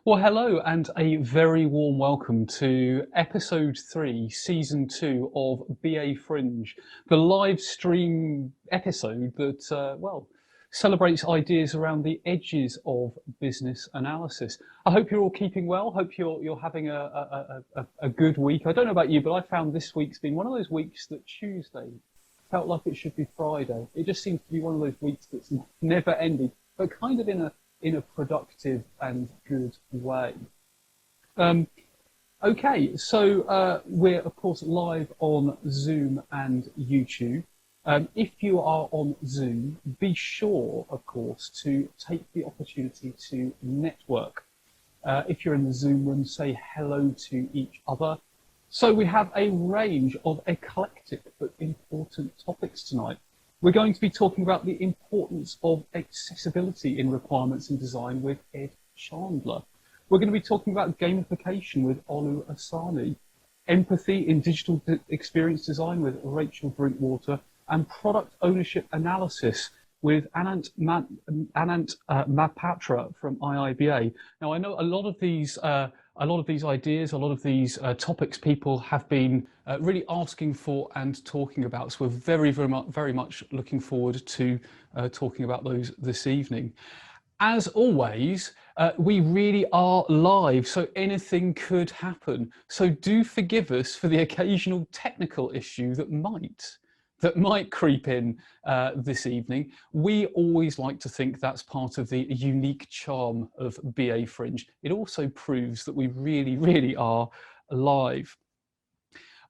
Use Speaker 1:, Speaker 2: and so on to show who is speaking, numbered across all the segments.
Speaker 1: Well, hello, and a very warm welcome to episode 3, season 2 of BA Fringe, the live stream episode that, celebrates ideas around the edges of business analysis. I hope you're all keeping well. Hope you're having a good week. I don't know about you, but I found this week's been one of those weeks that Tuesday felt like it should be Friday. It just seems to be one of those weeks that's never ending, but kind of in a productive and good way. Okay, so we're of course live on Zoom and YouTube. If you are on Zoom, be sure, of course, to take the opportunity to network. If you're in the Zoom room, say hello to each other. So we have a range of eclectic but important topics tonight. We're going to be talking about the importance of accessibility in requirements and design with Ed Chandler. We're going to be talking about gamification with Olu Asani, empathy in digital experience design with Rachel Drinkwater, and product ownership analysis with Anant Mahapatra from IIBA. Now, I know a lot of these ideas, a lot of these topics people have been really asking for and talking about. So we're very much looking forward to talking about those this evening. As always, we really are live, so anything could happen. So do forgive us for the occasional technical issue that might creep in this evening. We always like to think that's part of the unique charm of BA Fringe. It also proves that we really are live.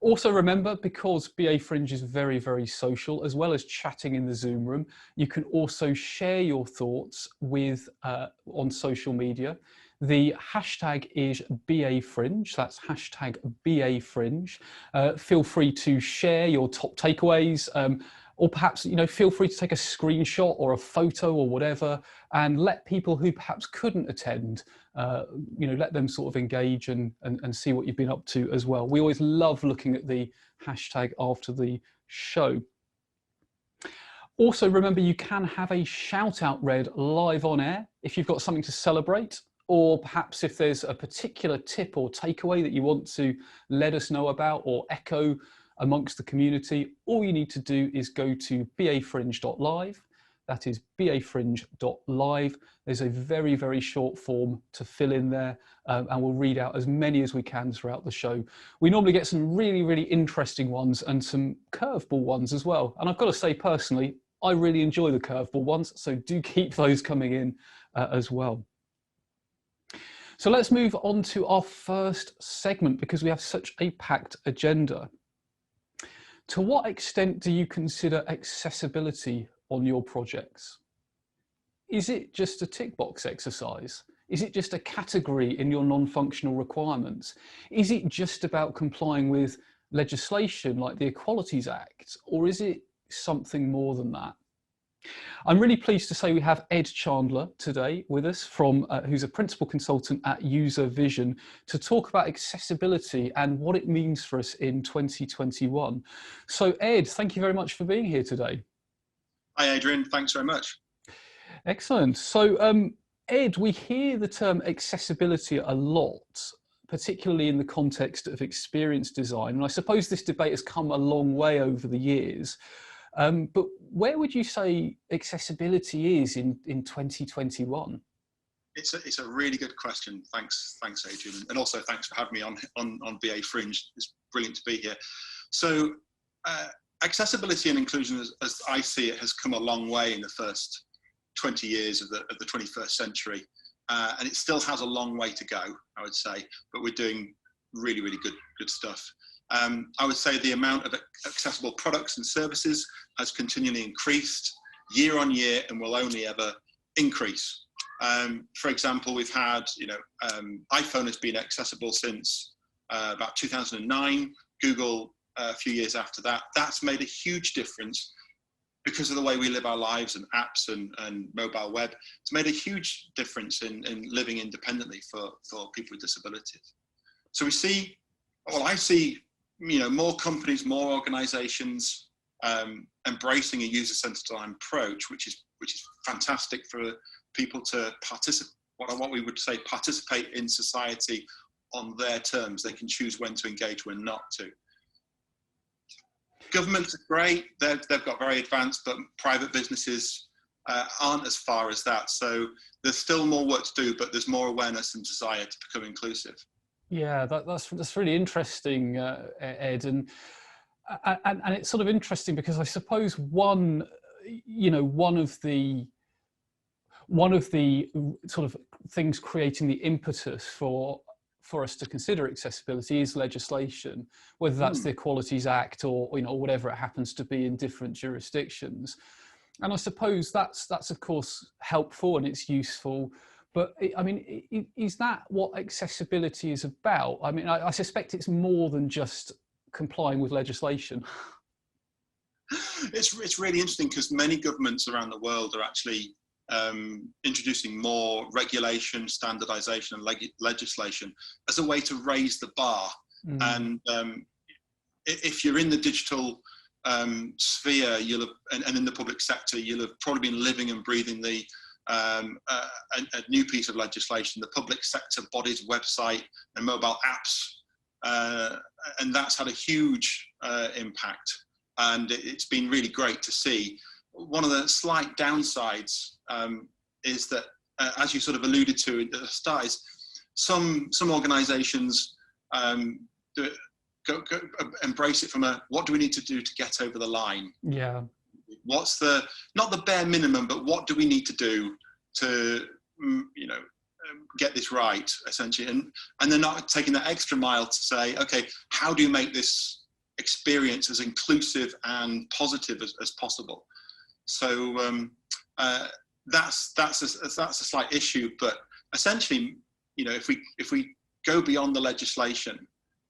Speaker 1: Also remember, because BA Fringe is very social, as well as chatting in the Zoom room, you can also share your thoughts with on social media. The hashtag is BA Fringe, that's hashtag BA Fringe. Feel free to share your top takeaways, or perhaps, feel free to take a screenshot or a photo or whatever, and let people who perhaps couldn't attend, let them sort of engage and see what you've been up to as well. We always love looking at the hashtag after the show. Also, remember, you can have a shout out read live on air if you've got something to celebrate, or perhaps if there's a particular tip or takeaway that you want to let us know about or echo amongst the community. All you need to do is go to bafringe.live. That is bafringe.live. There's a very short form to fill in there, and we'll read out as many as we can throughout the show. We normally get some really interesting ones and some curveball ones as well. And I've got to say, personally, I really enjoy the curveball ones, so do keep those coming in as well. So let's move on to our first segment, because we have such a packed agenda. To what extent do you consider accessibility on your projects? Is it just a tick box exercise? Is it just a category in your non-functional requirements? Is it just about complying with legislation like the Equalities Act, or is it something more than that? I'm really pleased to say we have Ed Chandler today with us, who's a principal consultant at User Vision, to talk about accessibility and what it means for us in 2021. So Ed, thank you very much for being here today.
Speaker 2: Hi Adrian, thanks very much.
Speaker 1: Excellent. So Ed, we hear the term accessibility a lot, particularly in the context of experience design. And I suppose this debate has come a long way over the years. But where would you say accessibility is in 2021?
Speaker 2: It's a really good question. Thanks Adrian, and also thanks for having me on BA Fringe. It's brilliant to be here. So accessibility and inclusion, as I see it, has come a long way in the first 20 years of the 21st century, and it still has a long way to go, I would say. But we're doing really good stuff. I would say the amount of accessible products and services has continually increased year on year and will only ever increase. For example, we've had, iPhone has been accessible since about 2009, Google a few years after that. That's made a huge difference because of the way we live our lives and apps and mobile web. It's made a huge difference in living independently for people with disabilities. So I see more companies, more organizations embracing a user-centered design approach, which is fantastic for people to what we would say participate in society on their terms. They can choose when to engage, when not to. Governments are great, they've got very advanced, but private businesses aren't as far as that. So there's still more work to do, but there's more awareness and desire to become inclusive.
Speaker 1: Yeah, that's really interesting, Ed, and it's sort of interesting because I suppose one of the sort of things creating the impetus for us to consider accessibility is legislation, whether that's the Equalities Act or whatever it happens to be in different jurisdictions. And I suppose that's of course helpful and it's useful. But I mean, is that what accessibility is about? I mean, I suspect it's more than just complying with legislation.
Speaker 2: It's really interesting because many governments around the world are actually introducing more regulation, standardization and legislation as a way to raise the bar. And if you're in the digital sphere, you'll have, and in the public sector, you'll have probably been living and breathing a new piece of legislation, the public sector body's website and mobile apps, and that's had a huge impact. And it's been really great to see. One of the slight downsides is that, as you sort of alluded to at the start, is some organisations embrace it from a what do we need to do to get over the line?
Speaker 1: Yeah.
Speaker 2: What's not the bare minimum, but what do we need to do to get this right, essentially? And they're not taking that extra mile to say, okay, how do you make this experience as inclusive and positive as possible? So that's a slight issue, but essentially, if we go beyond the legislation,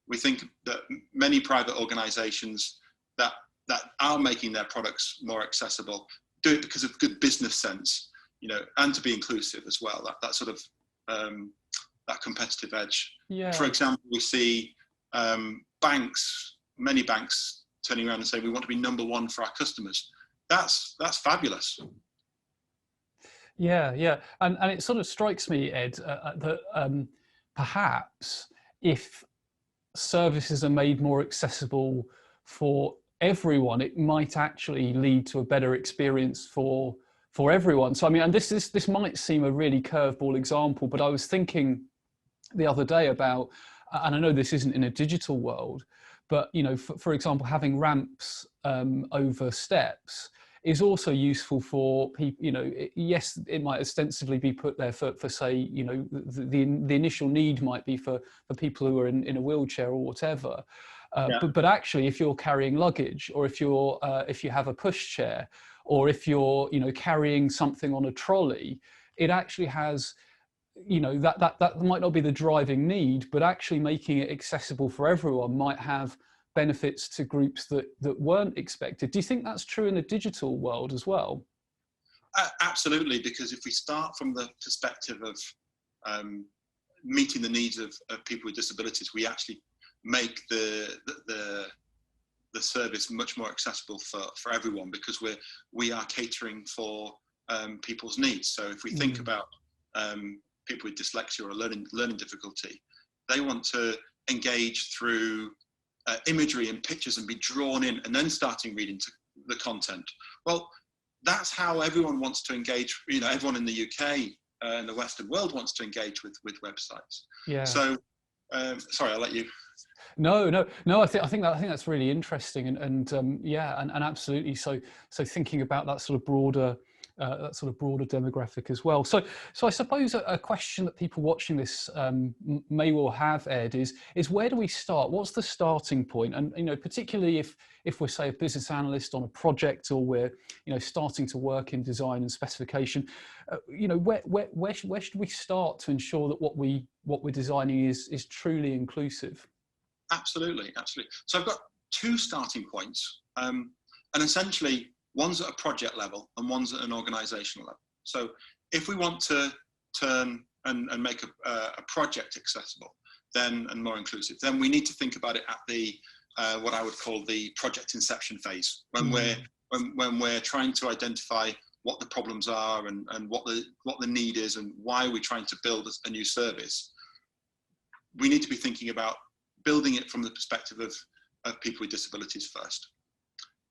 Speaker 2: we think that many private organisations that are making their products more accessible do it because of good business sense, and to be inclusive as well. That sort of that competitive edge.
Speaker 1: Yeah.
Speaker 2: For example, we see many banks turning around and saying we want to be number one for our customers. That's fabulous.
Speaker 1: Yeah, and it sort of strikes me, Ed, that perhaps if services are made more accessible for everyone, it might actually lead to a better experience for everyone. So I mean, and this might seem a really curveball example, but I was thinking the other day about, and I know this isn't in a digital world, but for example, having ramps over steps is also useful for people. Yes, it might ostensibly be put there for say, the initial need might be for people who are in a wheelchair or whatever. But actually, if you're carrying luggage, or if you have a pushchair, or if you're carrying something on a trolley, it actually has, that might not be the driving need, but actually making it accessible for everyone might have benefits to groups that weren't expected. Do you think that's true in the digital world as well?
Speaker 2: Absolutely, because if we start from the perspective of meeting the needs of people with disabilities, we actually make the service much more accessible for everyone, because we are catering for people's needs. So if we think about people with dyslexia or learning difficulty, they want to engage through imagery and pictures and be drawn in, and then starting reading the content. Well, that's how everyone wants to engage. Everyone in the UK and the Western world wants to engage with websites. Yeah. So, sorry, I'll let you.
Speaker 1: No. I think that's really interesting, and yeah, and absolutely. So thinking about that sort of broader demographic as well. So I suppose a question that people watching this may well have, Ed, is where do we start? What's the starting point? And particularly if we're, say, a business analyst on a project, or we're starting to work in design and specification, where should we start to ensure that what we're designing is truly inclusive?
Speaker 2: Absolutely. So I've got two starting points, and essentially, one's at a project level and one's at an organizational level. So if we want to turn and make a project accessible and more inclusive, then we need to think about it at the what I would call the project inception phase, when we're trying to identify what the problems are and what the need is and why we're trying to build a new service, we need to be thinking about building it from the perspective of people with disabilities first.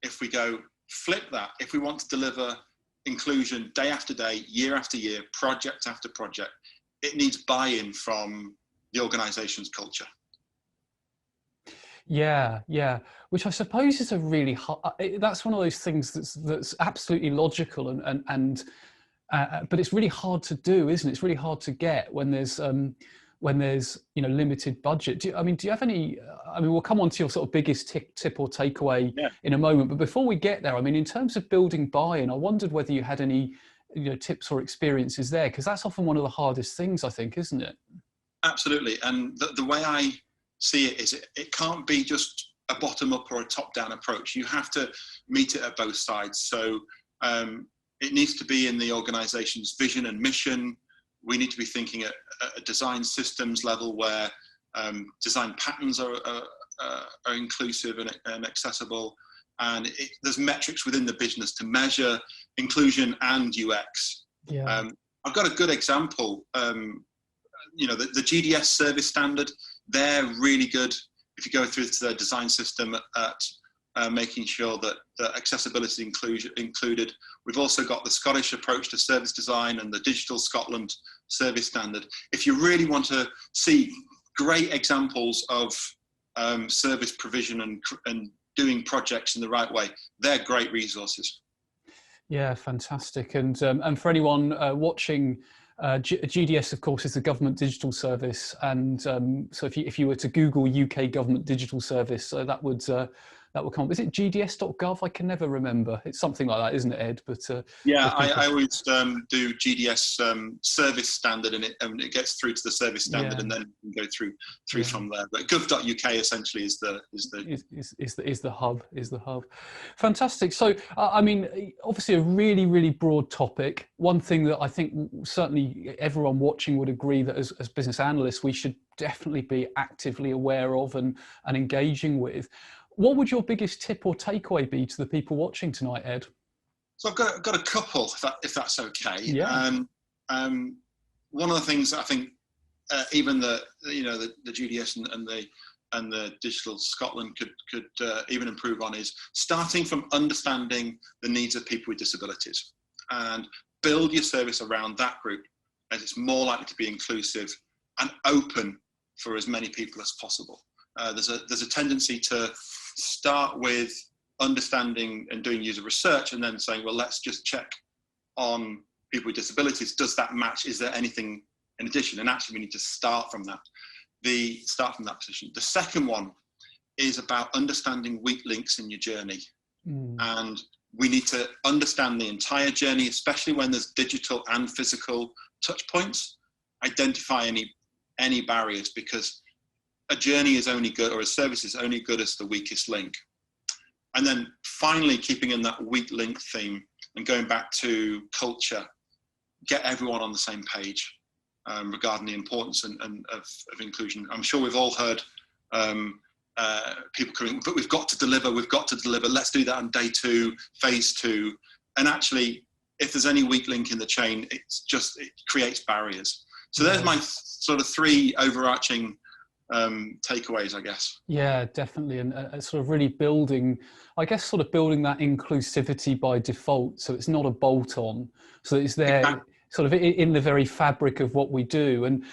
Speaker 2: If we go flip that, if we want to deliver inclusion day after day, year after year, project after project, it needs buy-in from the organization's culture.
Speaker 1: Yeah, which I suppose is a really hard, that's one of those things that's absolutely logical and but it's really hard to do, isn't it? It's really hard to get when there's limited budget. Do you have any, we'll come on to your sort of biggest tip or takeaway in a moment, but before we get there, in terms of building buy-in, I wondered whether you had any tips or experiences there, because that's often one of the hardest things, I think, isn't it? Absolutely. And the way I see it is it can't be just a bottom-up or a top-down approach. You have to meet it at both sides. So it needs to be in the organization's vision and mission. We need to be thinking at a design systems level where design patterns are inclusive and accessible. And there's metrics within the business to measure inclusion and UX. Yeah. I've got a good example. The GDS service standard, they're really good if you go through to their design system at making sure that accessibility is included. We've also got the Scottish approach to service design and the Digital Scotland service standard. If you really want to see great examples of service provision and doing projects in the right way, they're great resources. Yeah, fantastic. And for anyone watching, GDS, of course, is the Government Digital Service. And so if you were to Google UK Government Digital Service, that would come up. Is it gds.gov? I can never remember. It's something like that, isn't it, Ed? But yeah, I always do GDS service standard, and it gets through to the service standard, and then you can go through from there. But gov.uk essentially is the hub. Fantastic. So obviously a really, really broad topic. One thing that I think certainly everyone watching would agree that as business analysts we should definitely be actively aware of and engaging with. What would your biggest tip or takeaway be to the people watching tonight, Ed? So I've got a couple, if that's okay. Yeah. One of the things that I think even the GDS and the Digital Scotland could even improve on is starting from understanding the needs of people with disabilities and build your service around that group, as it's more likely to be inclusive and open for as many people as possible. There's a tendency to start with understanding and doing user research and then saying, well, let's just check on people with disabilities. Does that match? Is there anything in addition? And actually we need to start from that position. The second one is about understanding weak links in your journey. And we need to understand the entire journey, especially when there's digital and physical touch points. Identify any barriers, because a journey is only good, or a service is only good as the weakest link. And then finally, keeping in that weak link theme and going back to culture, get everyone on the same page regarding the importance of inclusion. I'm sure we've all heard people coming, but we've got to deliver, let's do that on day 2, phase 2. And actually, if there's any weak link in the chain, it creates barriers. So there's my sort of 3 overarching takeaways, I guess. Yeah, definitely. And sort of really building that inclusivity by default. So it's not a bolt on. So it's there. Exactly. Sort of in the very fabric of what we do. And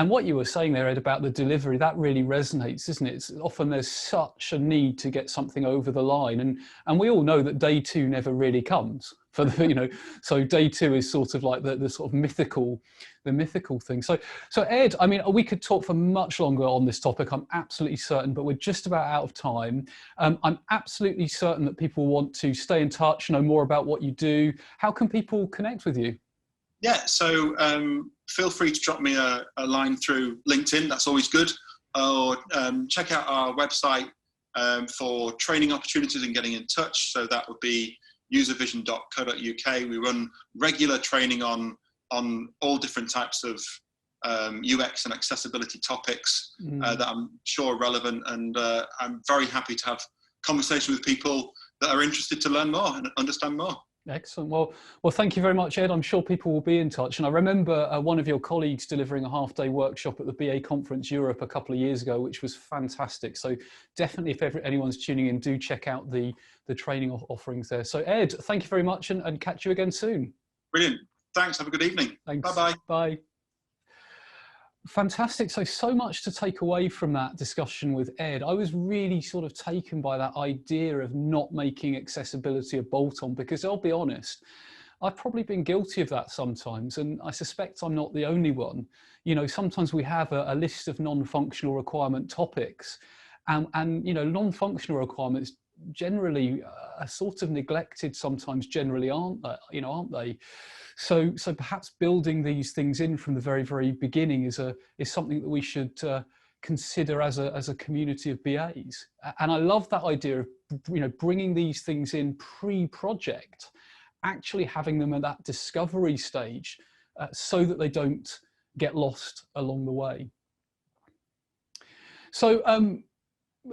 Speaker 1: what you were saying there, Ed, about the delivery, that really resonates, isn't it? It's often there's such a need to get something over the line. And we all know that day 2 never really comes for the, so day 2 is sort of like the sort of mythical thing. So Ed, we could talk for much longer on this topic, I'm absolutely certain, but we're just about out of time. I'm absolutely certain that people want to stay in touch, know more about what you do. How can people connect with you? Yeah, so feel free to drop me a line through LinkedIn. That's always good. Or check out our website for training opportunities and getting in touch. So that would be uservision.co.uk. We run regular training on all different types of UX and accessibility topics that I'm sure are relevant. And I'm very happy to have conversation with people that are interested to learn more and understand more. Excellent. Well, thank you very much, Ed. I'm sure people will be in touch. And I remember one of your colleagues delivering a half-day workshop at the BA Conference Europe a couple of years ago, which was fantastic. So definitely, if anyone's tuning in, do check out the training offerings there. So Ed, thank you very much, and catch you again soon.
Speaker 2: Brilliant. Thanks. Have a good evening.
Speaker 1: Thanks.
Speaker 2: Bye-bye.
Speaker 1: Bye. Fantastic. So much to take away from that discussion with Ed. I was really sort of taken by that idea of not making accessibility a bolt-on, because I'll be honest, I've probably been guilty of that sometimes, and I suspect I'm not the only one. You know, sometimes we have a list of non-functional requirement topics, and you know, non-functional requirements generally are sort of neglected sometimes, generally, aren't they? So perhaps building these things in from the very beginning is something that we should consider as a community of BAs. And I love that idea of, you know, bringing these things in pre-project, actually having them at that discovery stage, so that they don't get lost along the way. So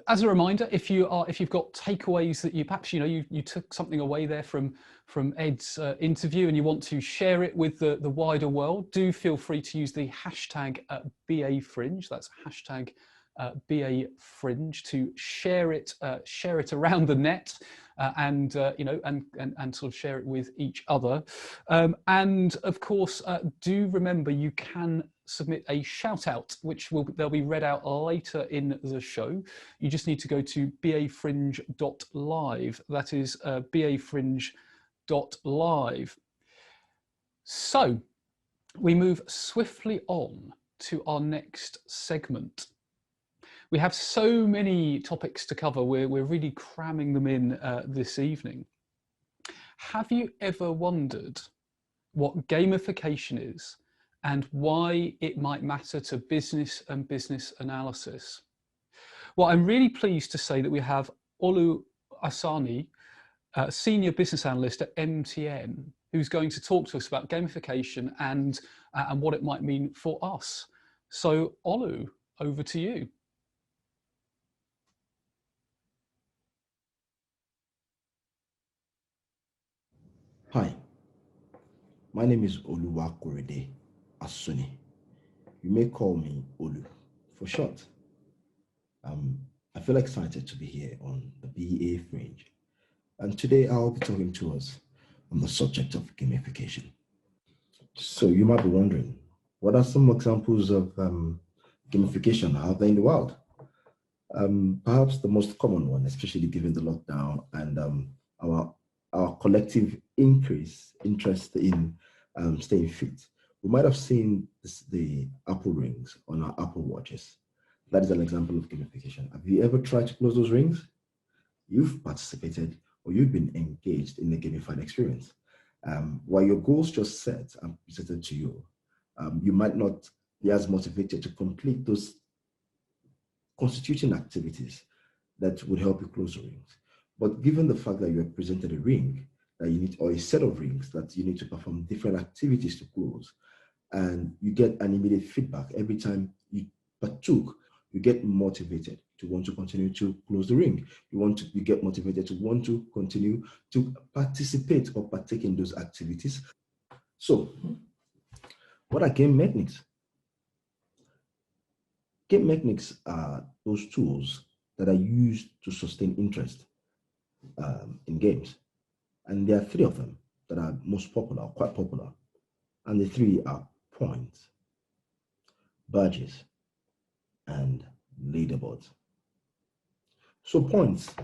Speaker 1: as a reminder, if you've got takeaways that you perhaps, you know, you took something away there from Ed's interview and you want to share it with the wider world, do feel free to use the hashtag BAFringe. That's hashtag BAFringe to share it around the net, and you know, and sort of share it with each other. And of course, do remember you can submit a shout out, which they'll be read out later in the show. You just need to go to bafringe.live. That is bafringe.live. So we move swiftly on to our next segment. We have so many topics to cover. We're really cramming them in this evening. Have you ever wondered what gamification is and why it might matter to business and business analysis? Well, I'm really pleased to say that we have Olu Asani, Senior Business Analyst at MTN, who's going to talk to us about gamification and what it might mean for us. So Olu, over to you.
Speaker 3: Hi, my name is Oluwakorede Asuni. You may call me Olu for short. I feel excited to be here on the BA Fringe, and today I'll be talking to us on the subject of gamification. So you might be wondering, what are some examples of gamification out there in the world? Perhaps the most common one, especially given the lockdown and our collective interest in staying fit. We might have seen the Apple rings on our Apple watches. That is an example of gamification. Have you ever tried to close those rings? You've participated or you've been engaged in a gamified experience. While your goals just set and presented to you, you might not be as motivated to complete those constituting activities that would help you close the rings. But given the fact that you are presented a ring that you need, or a set of rings that you need to perform different activities to close, and you get an immediate feedback every time you partook, you get motivated to want to continue to close the ring. You get motivated to want to continue to participate or partake in those activities. So, what are game mechanics? Game mechanics are those tools that are used to sustain interest in games. And there are three of them that are most popular, quite popular. And the three are points, badges, and leaderboards. So points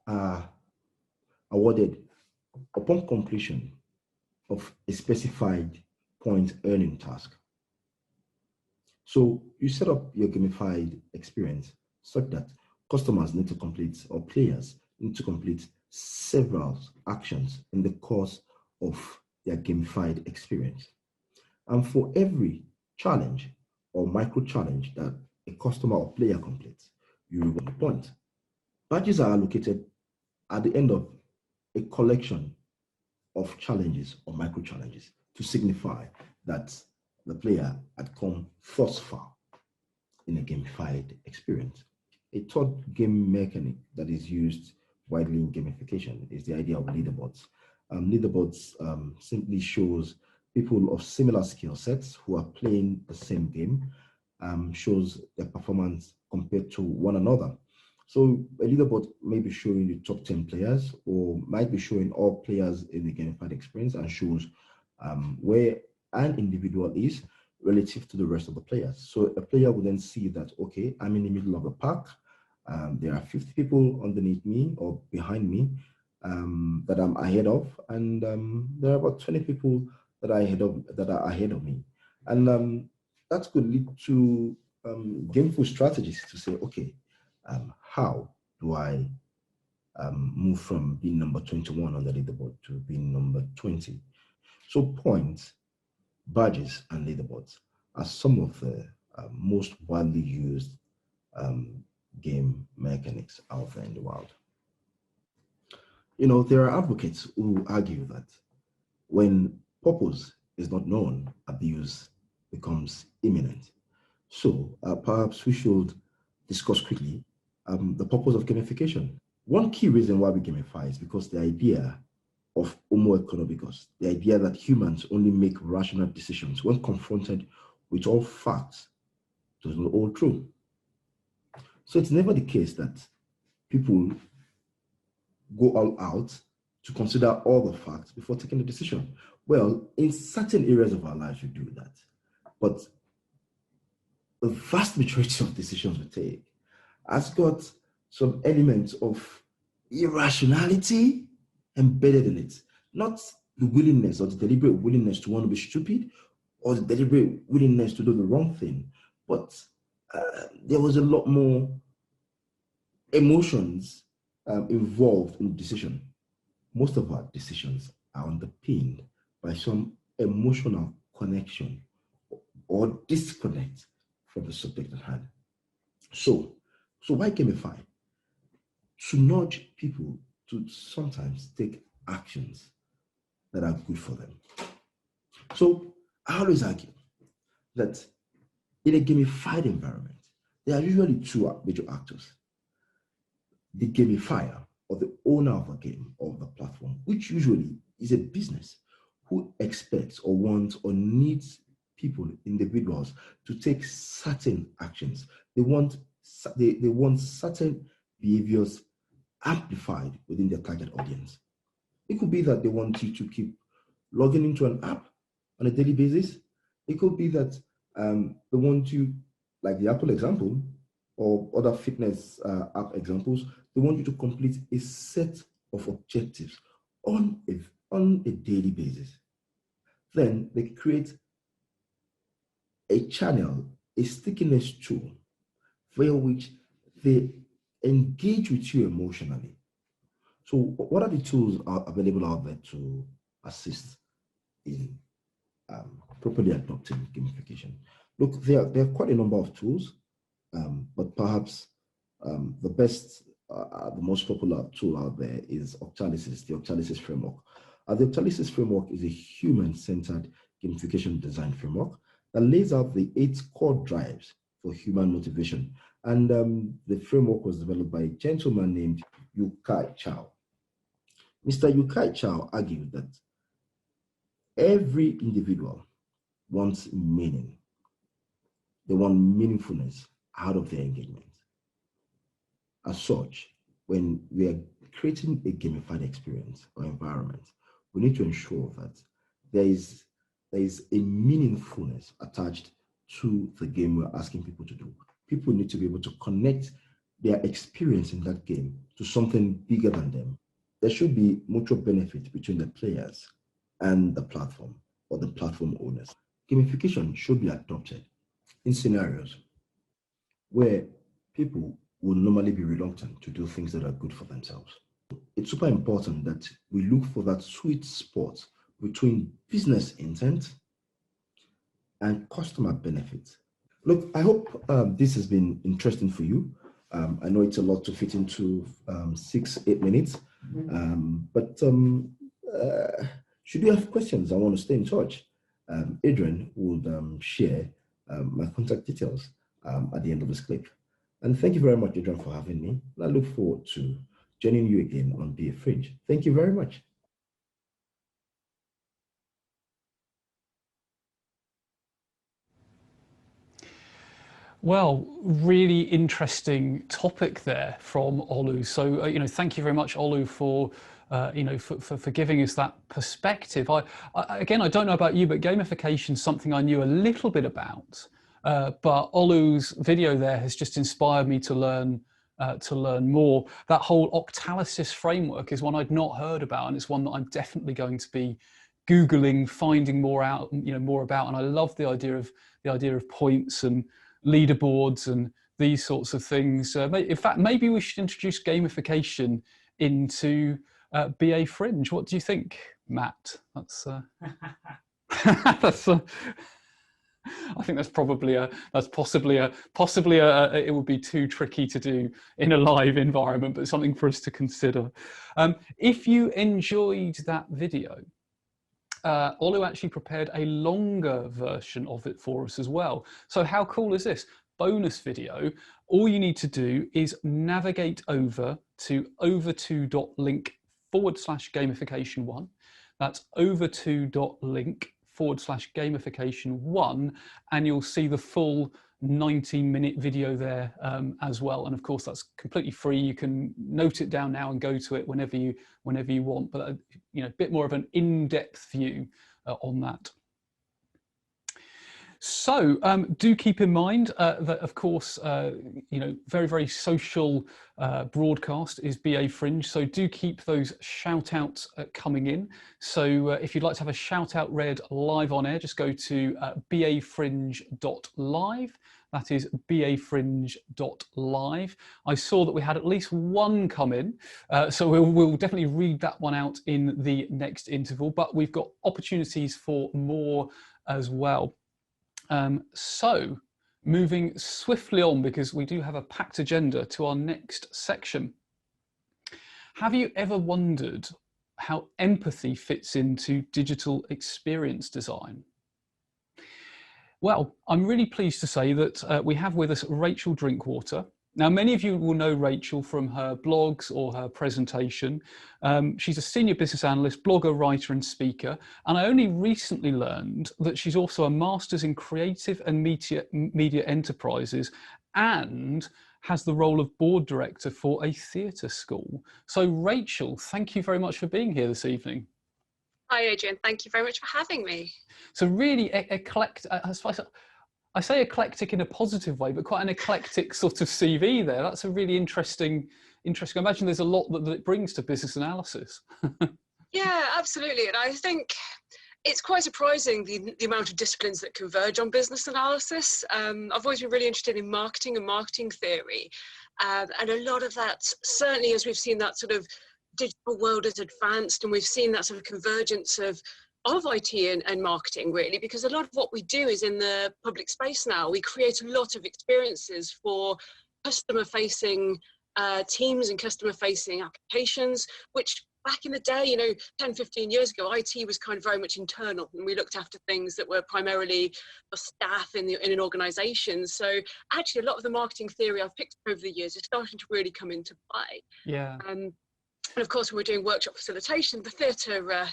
Speaker 3: are awarded upon completion of a specified point earning task. So you set up your gamified experience such that customers need to complete, or players need to complete several actions in the course of their gamified experience. And for every challenge or micro challenge that a customer or player completes, you reward a point. Badges are allocated at the end of a collection of challenges or micro challenges to signify that the player had come thus far in a gamified experience. A third game mechanic that is used widely in gamification is the idea of leaderboards. Leaderboards simply shows people of similar skill sets who are playing the same game, shows their performance compared to one another. So a leaderboard may be showing the top 10 players, or might be showing all players in the gamified experience, and shows where an individual is relative to the rest of the players. So a player will then see that, okay, I'm in the middle of the pack. There are 50 people underneath me or behind me that I'm ahead of, and there are about 20 people that are ahead of me. And that could lead to gameful strategies to say, okay, how do I move from being number 21 on the leaderboard to being number 20? So points, badges, and leaderboards are some of the most widely used game mechanics out there in the world. You know, there are advocates who argue that when purpose is not known, abuse becomes imminent. So perhaps we should discuss quickly the purpose of gamification. One key reason why we gamify is because the idea of homo economicus, the idea that humans only make rational decisions when confronted with all facts, does not hold true. So it's never the case that people go all out to consider all the facts before taking a decision. Well, in certain areas of our lives, we do that. But the vast majority of decisions we take has got some elements of irrationality embedded in it. Not the willingness or the deliberate willingness to want to be stupid or the deliberate willingness to do the wrong thing, but there was a lot more emotions involved in the decision. Most of our decisions are underpinned by some emotional connection or disconnect from the subject at hand. So why gamify? To nudge people to sometimes take actions that are good for them. So I always argue that in a gamified environment, there are usually two major actors. The gamifier, or the owner of a game or the platform, which usually is a business who expects or wants or needs people, individuals, to take certain actions. They want certain behaviors amplified within their target audience. It could be that they want you to keep logging into an app on a daily basis. It could be that they want you, like the Apple example, or other fitness app examples, they want you to complete a set of objectives on a daily basis. Then they create a channel, a stickiness tool, via which they engage with you emotionally. So what are the tools available out there to assist in properly adopting gamification? Look, there are quite a number of tools, but perhaps the best, the most popular tool out there is Octalysis, the Octalysis framework. The Octalysis framework is a human-centered gamification design framework that lays out the 8 core drives for human motivation. And the framework was developed by a gentleman named Yu-Kai Chao. Mr. Yu-Kai Chao argued that every individual wants meaning. They want meaningfulness out of their engagement. As such, when we are creating a gamified experience or environment, we need to ensure that there is a meaningfulness attached to the game we're asking people to do. People need to be able to connect their experience in that game to something bigger than them. There should be mutual benefit between the players and the platform or the platform owners. Gamification should be adopted in scenarios where people will normally be reluctant to do things that are good for themselves. It's super important that we look for that sweet spot between business intent and customer benefit. Look, I hope this has been interesting for you. I know it's a lot to fit into 6-8 minutes, but should you have questions, I want to stay in touch. Adrian would share my contact details at the end of this clip. And thank you very much, Adrian, for having me. I look forward to joining you again on Be a Fringe. Thank you very much.
Speaker 1: Well, really interesting topic there from Olu. So, thank you very much, Olu, for for giving us that perspective. Again, I don't know about you, but gamification is something I knew a little bit about. But Olu's video there has just inspired me to learn more. That whole Octalysis framework is one I'd not heard about, and it's one that I'm definitely going to be Googling, finding more about. And I love the idea of points and leaderboards and these sorts of things. In fact, maybe we should introduce gamification into BA Fringe. What do you think, Matt? That's that's. I think that's possibly it would be too tricky to do in a live environment, but something for us to consider. If you enjoyed that video, Olu actually prepared a longer version of it for us as well. So how cool is this? Bonus video. All you need to do is navigate over to over2.link/gamification1. That's over2.link/gamification1, and you'll see the full 19-minute video there as well. And of course, that's completely free. You can note it down now and go to it whenever you want. But a bit more of an in-depth view on that. So do keep in mind that, of course, very, very social broadcast is BA Fringe. So do keep those shout outs coming in. So if you'd like to have a shout out read live on air, just go to bafringe.live. That is bafringe.live. I saw that we had at least one come in, so we'll definitely read that one out in the next interval, but we've got opportunities for more as well. So moving swiftly on, because we do have a packed agenda, to our next section. Have you ever wondered how empathy fits into digital experience design? Well, I'm really pleased to say that we have with us Rachel Drinkwater. Now, many of you will know Rachel from her blogs or her presentation. She's a senior business analyst, blogger, writer, and speaker. And I only recently learned that she's also a master's in creative and media enterprises, and has the role of board director for a theatre school. So Rachel, thank you very much for being here this evening.
Speaker 4: Hi, Adrian. Thank you very much for having me. So
Speaker 1: really eclectic. I say eclectic in a positive way, but quite an eclectic sort of CV there. That's a really interesting. I imagine there's a lot that it brings to business analysis.
Speaker 4: Yeah, absolutely. And I think it's quite surprising the amount of disciplines that converge on business analysis. I've always been really interested in marketing and marketing theory. And a lot of that, certainly as we've seen that sort of digital world has advanced, and we've seen that sort of convergence of IT and marketing, really, because a lot of what we do is in the public space now. We create a lot of experiences for customer-facing teams and customer-facing applications, which back in the day, 10, 15 years ago, IT was kind of very much internal, and we looked after things that were primarily for staff in an organization. So actually, a lot of the marketing theory I've picked up over the years is starting to really come into play.
Speaker 1: Yeah.
Speaker 4: And of course, when we're doing workshop facilitation, the theatre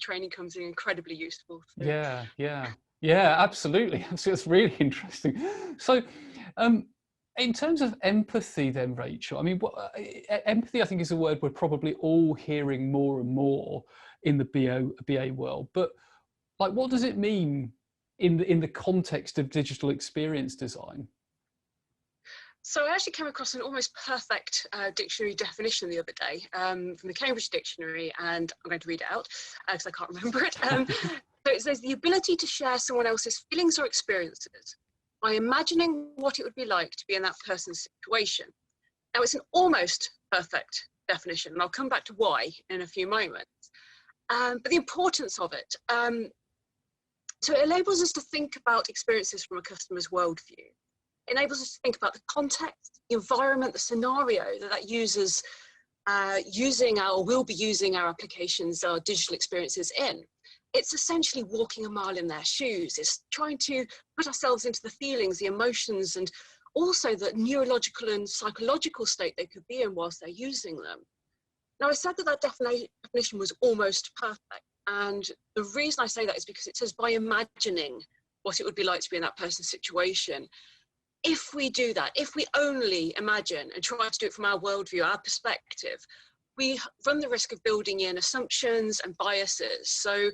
Speaker 4: training comes in incredibly useful. So.
Speaker 1: Yeah, absolutely. It's really interesting. So, in terms of empathy, then, Rachel, I mean, empathy, I think, is a word we're probably all hearing more and more in the BA world. But like, what does it mean in the context of digital experience design?
Speaker 4: So I actually came across an almost perfect dictionary definition the other day from the Cambridge Dictionary, and I'm going to read it out because I can't remember it. So it says, the ability to share someone else's feelings or experiences by imagining what it would be like to be in that person's situation. Now, it's an almost perfect definition, and I'll come back to why in a few moments. But the importance of it, so it enables us to think about experiences from a customer's worldview. It enables us to think about the context, the environment, the scenario that users will be using our applications, our digital experiences in. It's essentially walking a mile in their shoes. It's trying to put ourselves into the feelings, the emotions, and also the neurological and psychological state they could be in whilst they're using them. Now, I said that definition was almost perfect. And the reason I say that is because it says by imagining what it would be like to be in that person's situation. if we do that, if we only imagine and try to do it from our worldview, our perspective, we run the risk of building in assumptions and biases. So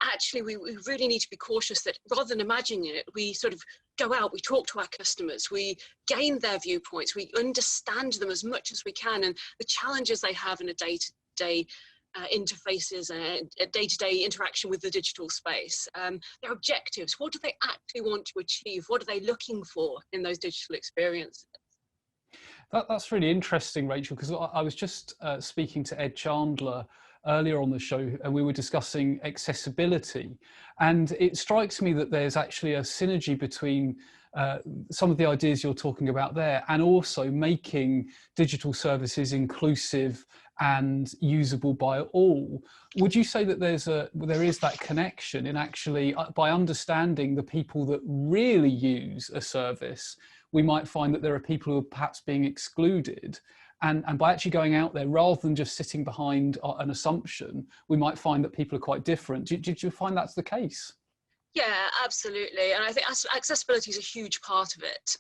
Speaker 4: actually, we really need to be cautious that rather than imagining it, we sort of go out, we talk to our customers, we gain their viewpoints, we understand them as much as we can, and the challenges they have in a day-to-day interfaces and a day-to-day interaction with the digital space. Their objectives, what do they actually want to achieve? What are they looking for in those digital experiences?
Speaker 1: That's really interesting, Rachel, because I was just speaking to Ed Chandler earlier on the show, and we were discussing accessibility. And it strikes me that there's actually a synergy between some of the ideas you're talking about there, and also making digital services inclusive and usable by all. Would you say that there is that connection in actually, by understanding the people that really use a service, we might find that there are people who are perhaps being excluded. And by actually going out there, rather than just sitting behind an assumption, we might find that people are quite different. Did you find that's the case?
Speaker 4: Yeah, absolutely. And I think accessibility is a huge part of it.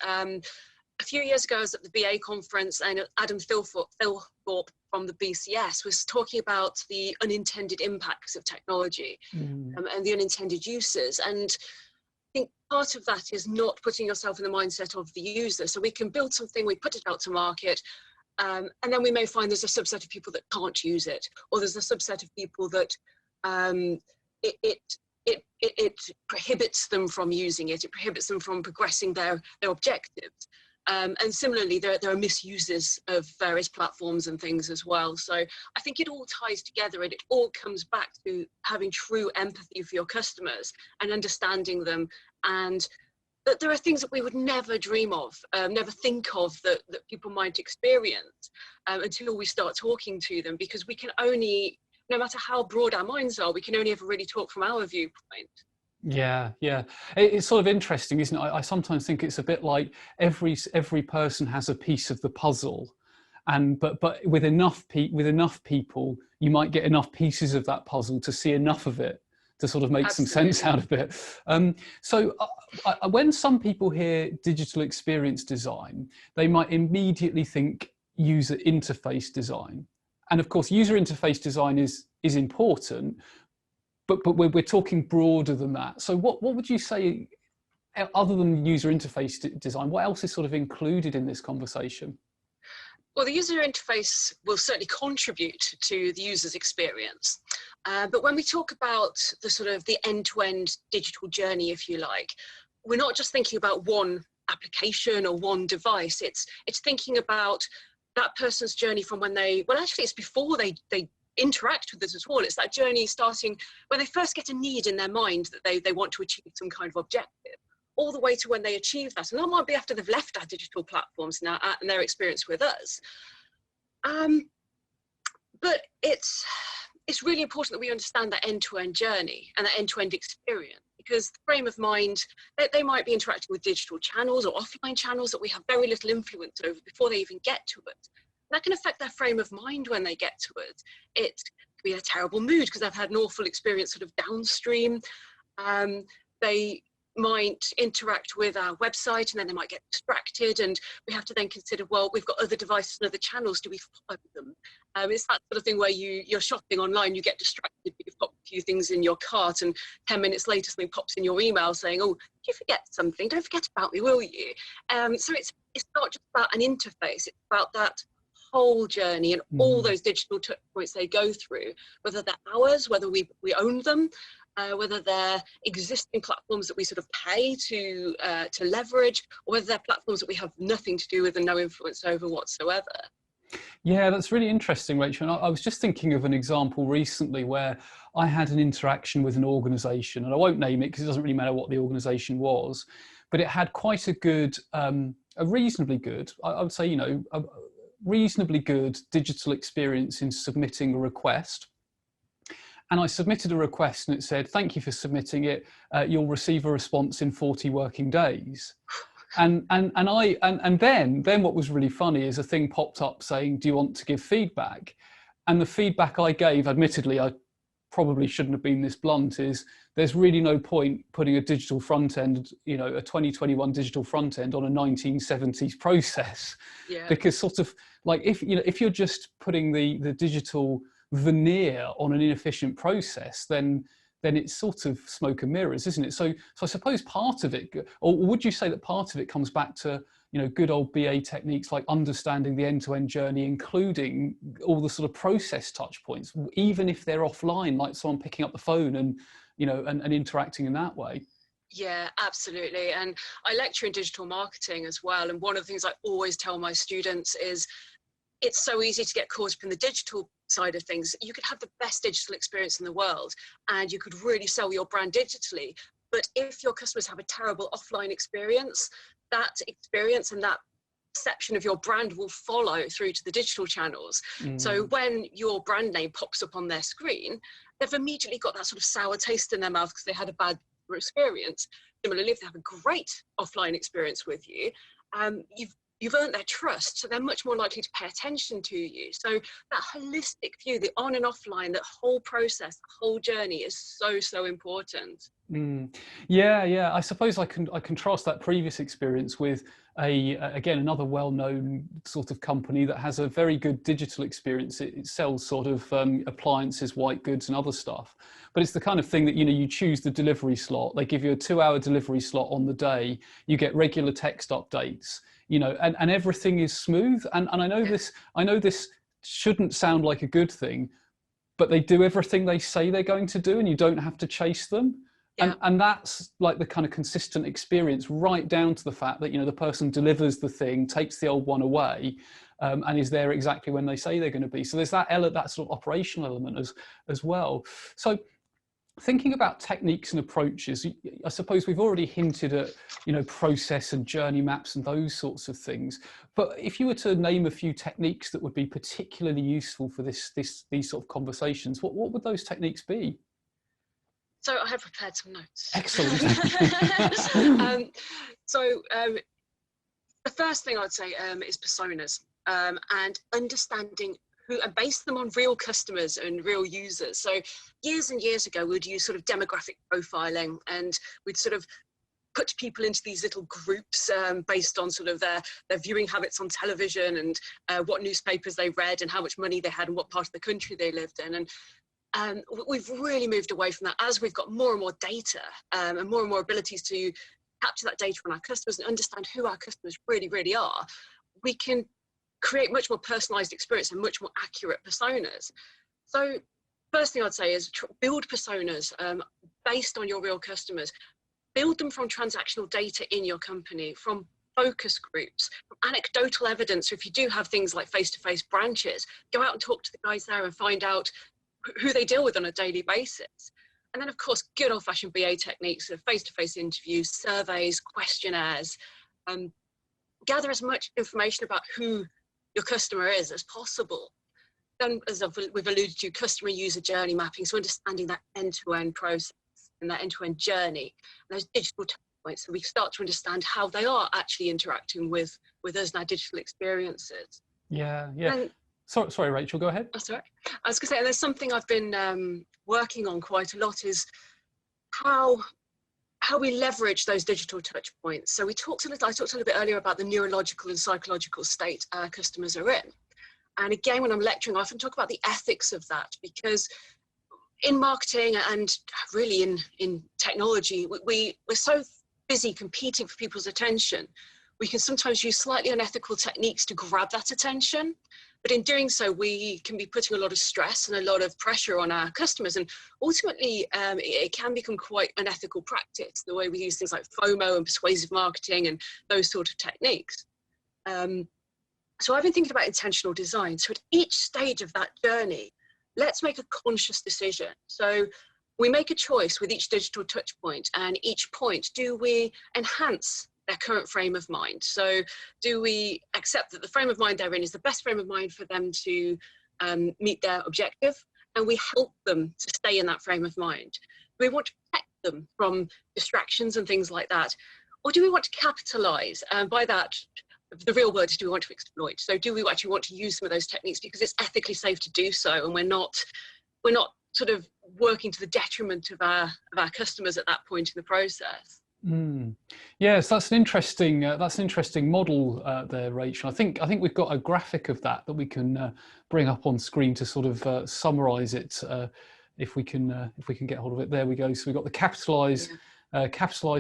Speaker 4: A few years ago, I was at the BA conference, and Adam Philthorpe from the BCS was talking about the unintended impacts of technology and the unintended uses. And I think part of that is not putting yourself in the mindset of the user. So we can build something, we put it out to market, and then we may find there's a subset of people that can't use it, or there's a subset of people that it prohibits them from using it, it prohibits them from progressing their objectives. And similarly, there are misuses of various platforms and things as well. So I think it all ties together, and it all comes back to having true empathy for your customers and understanding them, and that there are things that we would never dream of, never think of that people might experience until we start talking to them, because we can only, no matter how broad our minds are, we can only ever really talk from our viewpoint.
Speaker 1: Yeah, yeah. It's sort of interesting, isn't it? I sometimes think it's a bit like every person has a piece of the puzzle, and but with enough people, you might get enough pieces of that puzzle to see enough of it to sort of make some sense out of it. So when some people hear digital experience design, they might immediately think user interface design. And of course, user interface design is important, but we're talking broader than that. So what would you say, other than user interface design, what else is sort of included in this conversation?
Speaker 4: Well, the user interface will certainly contribute to the user's experience. But when we talk about the sort of the end-to-end digital journey, if you like, we're not just thinking about one application or one device. It's thinking about that person's journey from when it's before they interact with us at all. It's that journey starting when they first get a need in their mind that they want to achieve some kind of objective, all the way to when they achieve that. And that might be after they've left our digital platforms now and their experience with us. But it's really important that we understand that end-to-end journey and that end-to-end experience, because the frame of mind, they might be interacting with digital channels or offline channels that we have very little influence over before they even get to it. That can affect their frame of mind when they get to it. It could be a terrible mood because they've had an awful experience sort of downstream. They might interact with our website and then they might get distracted, and we have to then consider, well, we've got other devices and other channels, do we follow them? It's that sort of thing where you're shopping online, you get distracted, you've got a few things in your cart, and 10 minutes later something pops in your email saying, oh, did you forget something? Don't forget about me, will you? So it's not just about an interface, it's about that whole journey and all those digital touch points they go through, whether they're ours, whether we own them, whether they're existing platforms that we sort of pay to leverage, or whether they're platforms that we have nothing to do with and no influence over whatsoever.
Speaker 1: Yeah, that's really interesting, Rachel. And I was just thinking of an example recently where I had an interaction with an organisation, and I won't name it because it doesn't really matter what the organisation was, but it had quite a good, a reasonably good, I would say, a reasonably good digital experience in submitting a request. And I submitted a request and it said, thank you for submitting it. You'll receive a response in 40 working days. And then what was really funny is a thing popped up saying, do you want to give feedback? And the feedback I gave, admittedly, I probably shouldn't have been this blunt, is there's really no point putting a digital front end, you know, a 2021 digital front end on a 1970s process.
Speaker 4: Yeah.
Speaker 1: Because sort of like, if, you know, if you're just putting the digital veneer on an inefficient process, then it's sort of smoke and mirrors, isn't it? So I suppose part of it, or would you say that part of it comes back to, you know, good old BA techniques like understanding the end-to-end journey, including all the sort of process touch points, even if they're offline, like someone picking up the phone and, you know, and interacting in that way?
Speaker 4: Yeah, absolutely. And I lecture in digital marketing as well. And one of the things I always tell my students is it's so easy to get caught up in the digital side of things. You could have the best digital experience in the world and you could really sell your brand digitally. But if your customers have a terrible offline experience, that experience and that perception of your brand will follow through to the digital channels. So when your brand name pops up on their screen, they've immediately got that sort of sour taste in their mouth because they had a bad experience. Similarly, if they have a great offline experience with you, you've earned their trust, so they're much more likely to pay attention to you. So that holistic view, the on and offline, that whole process, the whole journey is so important.
Speaker 1: Yeah. I suppose I contrast that previous experience with again, another well-known sort of company that has a very good digital experience. It sells sort of appliances, white goods and other stuff. But it's the kind of thing that, you know, you choose the delivery slot. They give you a 2-hour delivery slot on the day. You get regular text updates, you know, and everything is smooth. And I know this shouldn't sound like a good thing, but they do everything they say they're going to do and you don't have to chase them. Yeah. And that's like the kind of consistent experience, right down to the fact that, you know, the person delivers the thing, takes the old one away, and is there exactly when they say they're going to be. So there's that sort of operational element as well. So thinking about techniques and approaches, I suppose we've already hinted at, you know, process and journey maps and those sorts of things. But if you were to name a few techniques that would be particularly useful for these sort of conversations, what would those techniques be?
Speaker 4: So I have prepared some notes.
Speaker 1: Excellent.
Speaker 4: The first thing I'd say is personas, and understanding who, and base them on real customers and real users. So years and years ago, we'd use sort of demographic profiling, and we'd sort of put people into these little groups based on sort of their viewing habits on television and what newspapers they read and how much money they had and what part of the country they lived in. And we've really moved away from that as we've got more and more data and more abilities to capture that data on our customers and understand who our customers really, really are. We can create much more personalized experience and much more accurate personas. So first thing I'd say is build personas based on your real customers. Build them from transactional data in your company, from focus groups, from anecdotal evidence. So if you do have things like face-to-face branches, go out and talk to the guys there and find out who they deal with on a daily basis. And then, of course, good old-fashioned BA techniques of face-to-face interviews, surveys, questionnaires. Gather as much information about who your customer is as possible. Then, as we've alluded to, customer user journey mapping, so understanding that end-to-end process and that end-to-end journey, and those digital touch points, so we start to understand how they are actually interacting with us in our digital experiences.
Speaker 1: Yeah. And, sorry, Rachel, go ahead.
Speaker 4: That's all right. I was going to say, and there's something I've been working on quite a lot is how we leverage those digital touch points. So I talked a little bit earlier about the neurological and psychological state our customers are in. And again, when I'm lecturing, I often talk about the ethics of that, because in marketing and really in technology, we're so busy competing for people's attention. We can sometimes use slightly unethical techniques to grab that attention. But in doing so, we can be putting a lot of stress and a lot of pressure on our customers. And ultimately, it can become quite an unethical practice, the way we use things like FOMO and persuasive marketing and those sort of techniques. So I've been thinking about intentional design. So at each stage of that journey, let's make a conscious decision. So we make a choice with each digital touch point, and each point, do we enhance their current frame of mind? So do we accept that the frame of mind they're in is the best frame of mind for them to meet their objective, and we help them to stay in that frame of mind? Do we want to protect them from distractions and things like that? Or do we want to capitalize? And by that, the real word is, do we want to exploit? So do we actually want to use some of those techniques because it's ethically safe to do so, and we're not sort of working to the detriment of our customers at that point in the process.
Speaker 1: Yes, that's an interesting model there, Rachel. I think we've got a graphic of that we can bring up on screen to sort of summarize it, if we can get hold of it. There we go. So we've got the capitalize,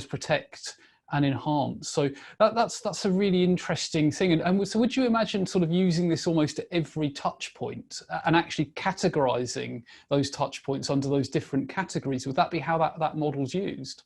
Speaker 1: protect, and enhance. So that's a really interesting thing. And so would you imagine sort of using this almost at every touch point and actually categorizing those touch points under those different categories? Would that be how that model's used?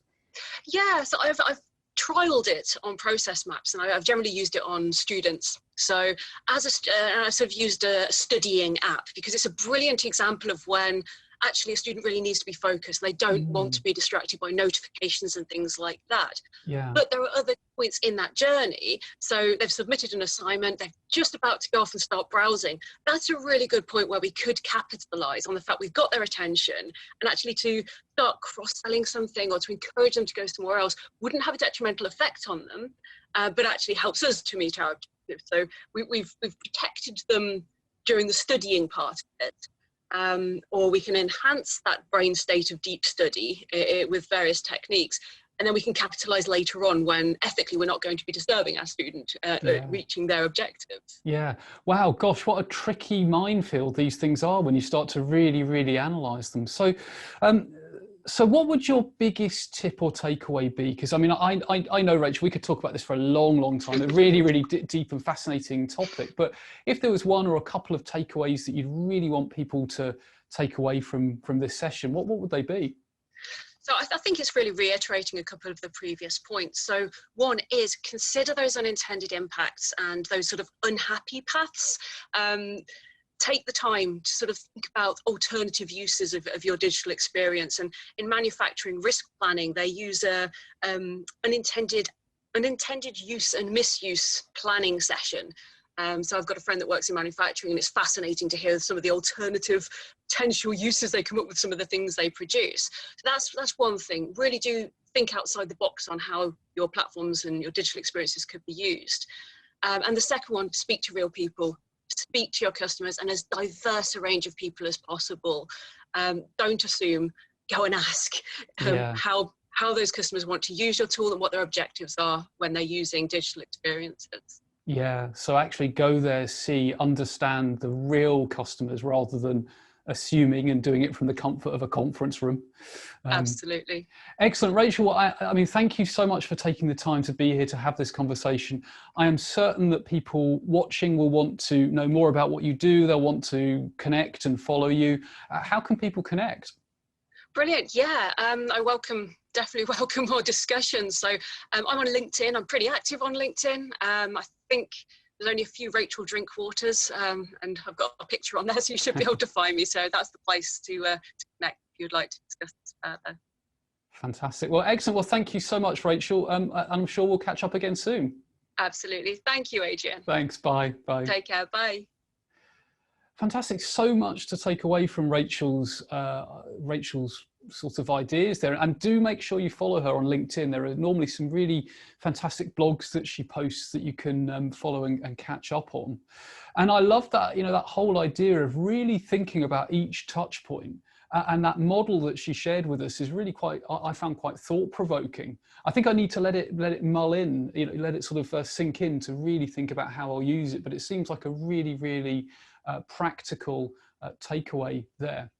Speaker 4: Yeah, so I've trialed it on process maps, and I've generally used it on students. So as I sort of used a studying app, because it's a brilliant example of when actually a student really needs to be focused. They don't want to be distracted by notifications and things like that.
Speaker 1: Yeah.
Speaker 4: But there are other points in that journey. So they've submitted an assignment, they're just about to go off and start browsing. That's a really good point where we could capitalize on the fact we've got their attention, and actually to start cross-selling something or to encourage them to go somewhere else wouldn't have a detrimental effect on them, but actually helps us to meet our objectives. So we've protected them during the studying part of it. Or we can enhance that brain state of deep study with various techniques, and then we can capitalize later on when ethically we're not going to be disturbing our student reaching their objectives.
Speaker 1: Yeah. Wow, gosh, what a tricky minefield these things are when you start to really analyze them. So so what would your biggest tip or takeaway be? Because I mean, I know, Rachel, we could talk about this for a long time, a really deep and fascinating topic. But if there was one or a couple of takeaways that you'd really want people to take away from this session, what would they be?
Speaker 4: So I think it's really reiterating a couple of the previous points. So one is consider those unintended impacts and those sort of unhappy paths. Take the time to sort of think about alternative uses of your digital experience. And in manufacturing risk planning, they use unintended use and misuse planning session. So I've got a friend that works in manufacturing, and it's fascinating to hear some of the alternative potential uses they come up with, some of the things they produce. So that's one thing. Really do think outside the box on how your platforms and your digital experiences could be used. And the second one, speak to real people. Speak to your customers and as diverse a range of people as possible. Don't assume, go and ask how those customers want to use your tool and what their objectives are when they're using digital experiences. Yeah,
Speaker 1: so actually go there, see, understand the real customers rather than assuming and doing it from the comfort of a conference room.
Speaker 4: Absolutely.
Speaker 1: Excellent. Rachel, I mean, thank you so much for taking the time to be here to have this conversation. I am certain that people watching will want to know more about what you do. They'll want to connect and follow you. How can people connect?
Speaker 4: Brilliant. Yeah, I definitely welcome more discussions. So I'm on LinkedIn. I'm pretty active on LinkedIn. I think there's only a few Rachel Drinkwaters, and I've got a picture on there, so you should be able to find me. So that's the place to connect if you'd like to discuss this further.
Speaker 1: Fantastic. Well, excellent. Well, thank you so much, Rachel. I'm sure we'll catch up again soon.
Speaker 4: Absolutely. Thank you, Adrian.
Speaker 1: Thanks. Bye. Bye.
Speaker 4: Take care. Bye.
Speaker 1: Fantastic. So much to take away from Rachel's sort of ideas there, and do make sure you follow her on LinkedIn. There are normally some really fantastic blogs that she posts that you can follow and catch up on. And I love that, that whole idea of really thinking about each touch point. And that model that she shared with us is really I found quite thought-provoking. I think I need to let it mull in, let it sort of sink in to really think about how I'll use it. But it seems like a really practical takeaway there.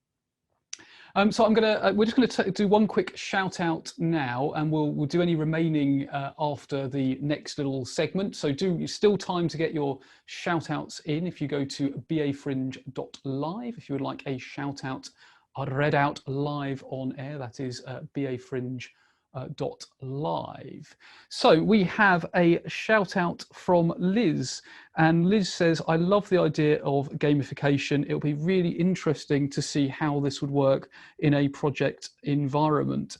Speaker 1: So we're just gonna do one quick shout out now, and we'll do any remaining after the next little segment. So still time to get your shout outs in if you go to bafringe.live. If you would like a shout out read out live on air, that is bafringe.live. So we have a shout out from Liz, and Liz says, I love the idea of gamification. It'll be really interesting to see how this would work in a project environment,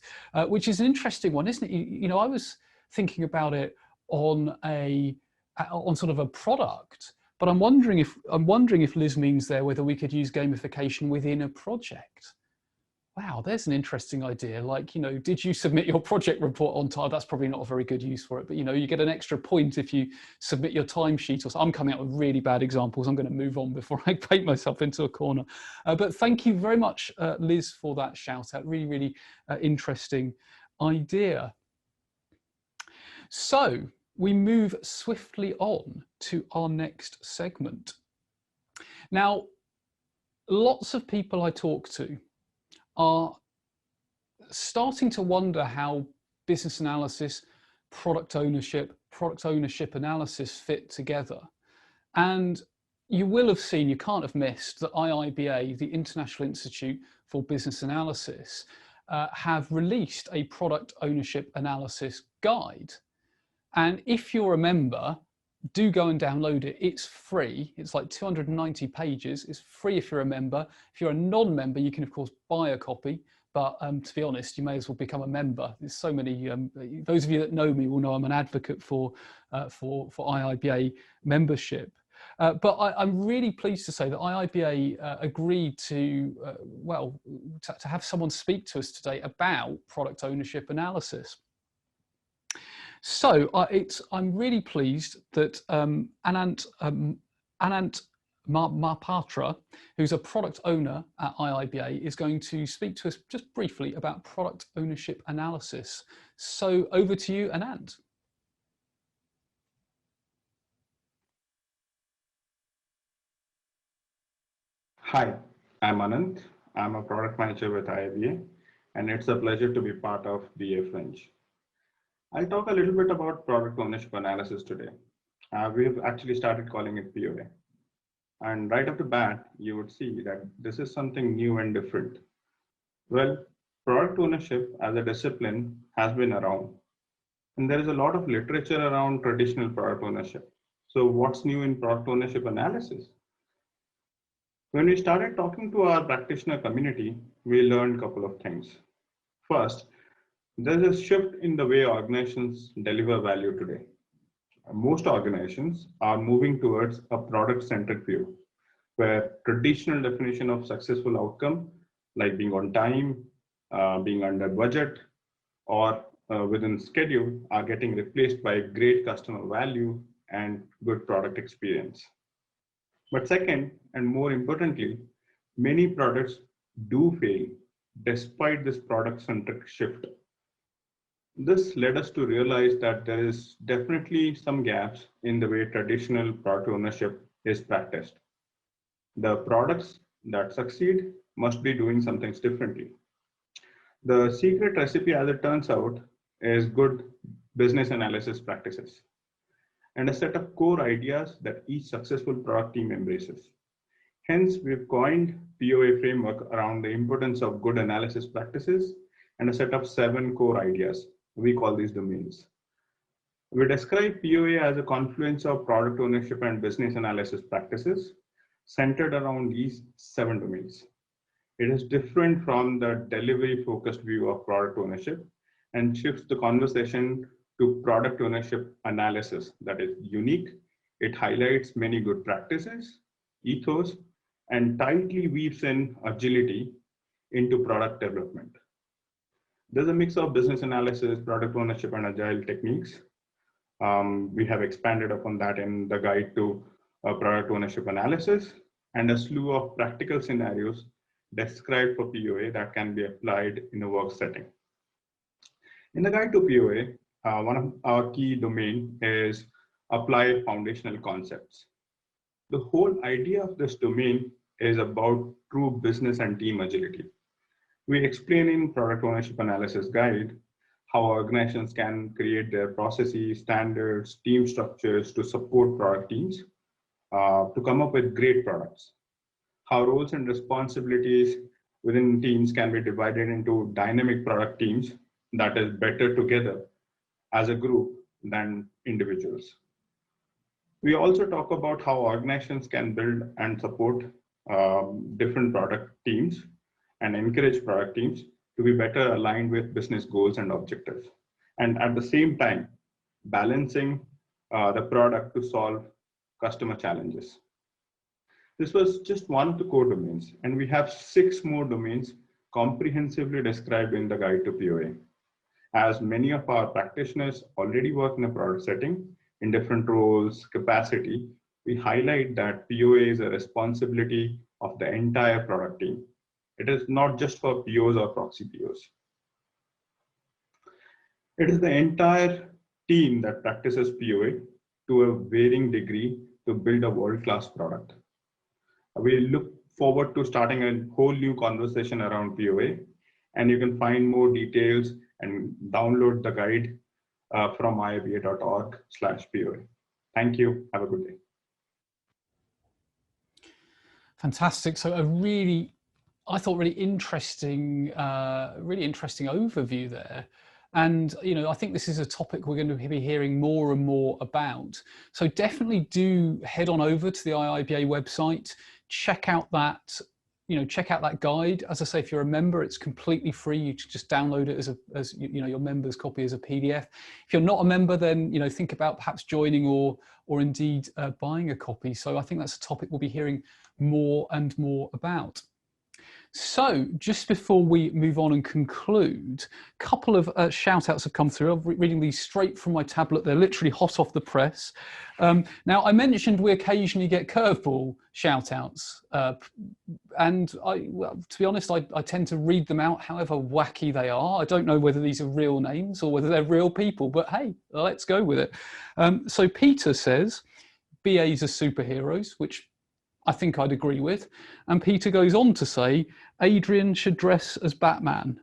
Speaker 1: which is an interesting one, isn't it? I was thinking about it on sort of a product, but I'm wondering if Liz means there whether we could use gamification within a project. wow, there's an interesting idea. Like, you know, did you submit your project report on time? That's probably not a very good use for it, but you know, you get an extra point if you submit your timesheet. Or so. I'm coming out with really bad examples. I'm going to move on before I paint myself into a corner. But thank you very much, Liz, for that shout out. Really, really interesting idea. So we move swiftly on to our next segment. Now, lots of people I talk to are starting to wonder how business analysis, product ownership analysis fit together. And you will have seen, you can't have missed, that IIBA, the International Institute for Business Analysis, have released a product ownership analysis guide. And if you're a member, do go and download it. It's free. It's like 290 pages. It's free if you're a member. If you're a non-member, you can of course buy a copy. But to be honest, you may as well become a member. There's so many. Those of you that know me will know I'm an advocate for IIBA membership. But I'm really pleased to say that IIBA agreed to to have someone speak to us today about product ownership analysis. So I'm really pleased that Anant Mahapatra, who's a product owner at IIBA, is going to speak to us just briefly about product ownership analysis. So over to you, Anant.
Speaker 5: Hi, I'm Anant. I'm a product manager with IIBA, and it's a pleasure to be part of BA Fringe. I'll talk a little bit about product ownership analysis today. We've actually started calling it POA. And right off the bat, you would see that this is something new and different. Well, product ownership as a discipline has been around. And there is a lot of literature around traditional product ownership. So what's new in product ownership analysis? When we started talking to our practitioner community, we learned a couple of things. First, there's a shift in the way organizations deliver value today. Most organizations are moving towards a product-centric view, where traditional definition of successful outcome, like being on time, being under budget, or within schedule, are getting replaced by great customer value and good product experience. But second, and more importantly, many products do fail despite this product-centric shift. This led us to realize that there is definitely some gaps in the way traditional product ownership is practiced. The products that succeed must be doing some things differently. The secret recipe, as it turns out, is good business analysis practices and a set of core ideas that each successful product team embraces. Hence, we've coined POA framework around the importance of good analysis practices and a set of 7 core ideas. We call these domains. We describe POA as a confluence of product ownership and business analysis practices centered around these 7 domains. It is different from the delivery-focused view of product ownership and shifts the conversation to product ownership analysis that is unique. It highlights many good practices, ethos, and tightly weaves in agility into product development. There's a mix of business analysis, product ownership, and agile techniques. We have expanded upon that in the guide to product ownership analysis and a slew of practical scenarios described for POA that can be applied in a work setting. In the guide to POA, one of our key domain is apply foundational concepts. The whole idea of this domain is about true business and team agility. We explain in product ownership analysis guide how organizations can create their processes, standards, team structures to support product teams to come up with great products. How roles and responsibilities within teams can be divided into dynamic product teams that is better together as a group than individuals. We also talk about how organizations can build and support different product teams and encourage product teams to be better aligned with business goals and objectives. And at the same time, balancing the product to solve customer challenges. This was just one of the core domains, and we have 6 more domains comprehensively described in the guide to POA. As many of our practitioners already work in a product setting in different roles, capacity, we highlight that POA is a responsibility of the entire product team. It is not just for POs or proxy POs. It is the entire team that practices POA to a varying degree to build a world-class product. We look forward to starting a whole new conversation around POA, and you can find more details and download the guide from iaba.org/POA. Thank you. Have a good day.
Speaker 1: Fantastic. So I thought really interesting overview there. And, I think this is a topic we're going to be hearing more and more about. So definitely do head on over to the IIBA website, check out that guide. As I say, if you're a member, it's completely free. You can just download it as your member's copy as a PDF. If you're not a member, then, think about perhaps joining or indeed buying a copy. So I think that's a topic we'll be hearing more and more about. So just before we move on and conclude, a couple of shout outs have come through. I'm reading these straight from my tablet. They're literally hot off the press. Now, I mentioned we occasionally get curveball shout outs. And to be honest, I tend to read them out however wacky they are. I don't know whether these are real names or whether they're real people, but hey, let's go with it. So Peter says, BAs are superheroes, which I think I'd agree with. And Peter goes on to say, Adrian should dress as Batman,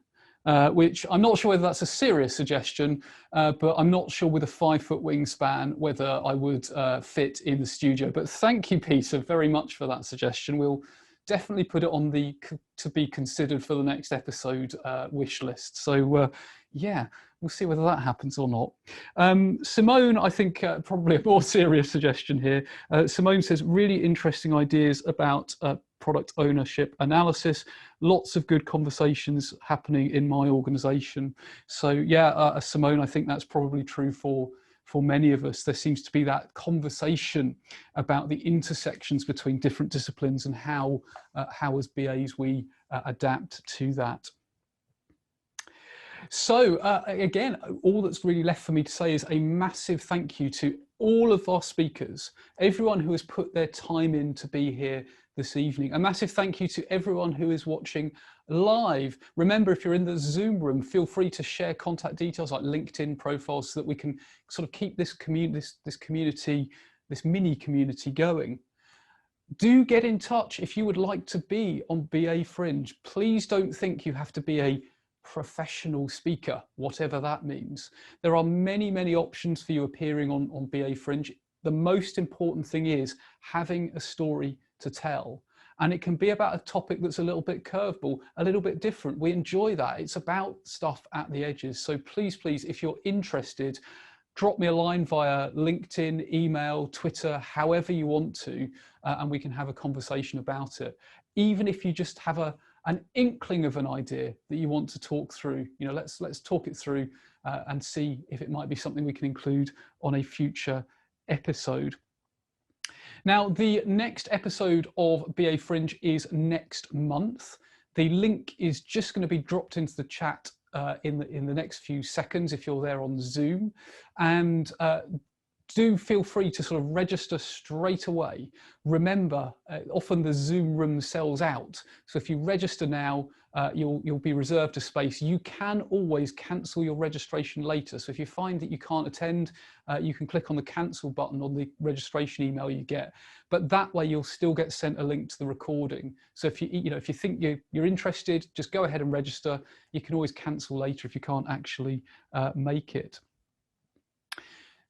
Speaker 1: which I'm not sure whether that's a serious suggestion, but I'm not sure with a 5-foot wingspan whether I would fit in the studio. But thank you, Peter, very much for that suggestion. We'll definitely put it on the to be considered for the next episode wish list. So yeah, we'll see whether that happens or not. Simone, I think probably a more serious suggestion here. Simone says, really interesting ideas about product ownership analysis. Lots of good conversations happening in my organization. So yeah, Simone, I think that's probably true for many of us. There seems to be that conversation about the intersections between different disciplines and how as BAs we adapt to that. So again, all that's really left for me to say is a massive thank you to all of our speakers, everyone who has put their time in to be here this evening. A massive thank you to everyone who is watching live. Remember, if you're in the Zoom room, feel free to share contact details like LinkedIn profiles so that we can sort of keep this community, this mini community going. Do get in touch if you would like to be on BA Fringe. Please don't think you have to be a professional speaker, whatever that means. There are many, many options for you appearing on BA Fringe. The most important thing is having a story to tell. And it can be about a topic that's a little bit curveball, a little bit different. We enjoy that. It's about stuff at the edges. So please, please, if you're interested, drop me a line via LinkedIn, email, Twitter, however you want to, and we can have a conversation about it. Even if you just have an inkling of an idea that you want to talk through, let's talk it through and see if it might be something we can include on a future episode. Now, the next episode of BA Fringe is next month. The link is just going to be dropped into the chat in the next few seconds if you're there on Zoom. And do feel free to sort of register straight away. Remember, often the Zoom room sells out. So if you register now, you'll be reserved a space. You can always cancel your registration later. So if you find that you can't attend, you can click on the cancel button on the registration email you get. But that way you'll still get sent a link to the recording. So if you think you're interested, just go ahead and register. You can always cancel later if you can't actually make it.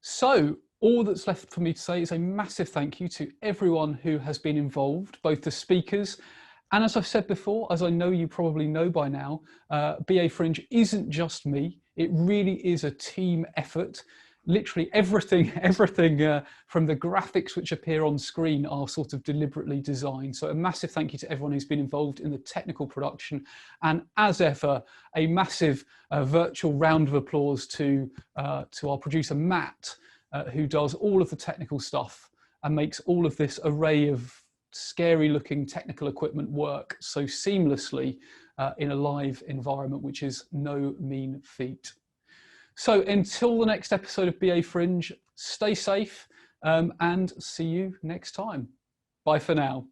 Speaker 1: So all that's left for me to say is a massive thank you to everyone who has been involved, both the speakers, and as I've said before, as I know you probably know by now, BA Fringe isn't just me. It really is a team effort. Literally everything from the graphics which appear on screen are sort of deliberately designed. So a massive thank you to everyone who's been involved in the technical production. And as ever, a massive virtual round of applause to our producer, Matt, who does all of the technical stuff and makes all of this array of scary looking technical equipment work so seamlessly in a live environment, which is no mean feat. So until the next episode of BA Fringe, stay safe and see you next time. Bye for now.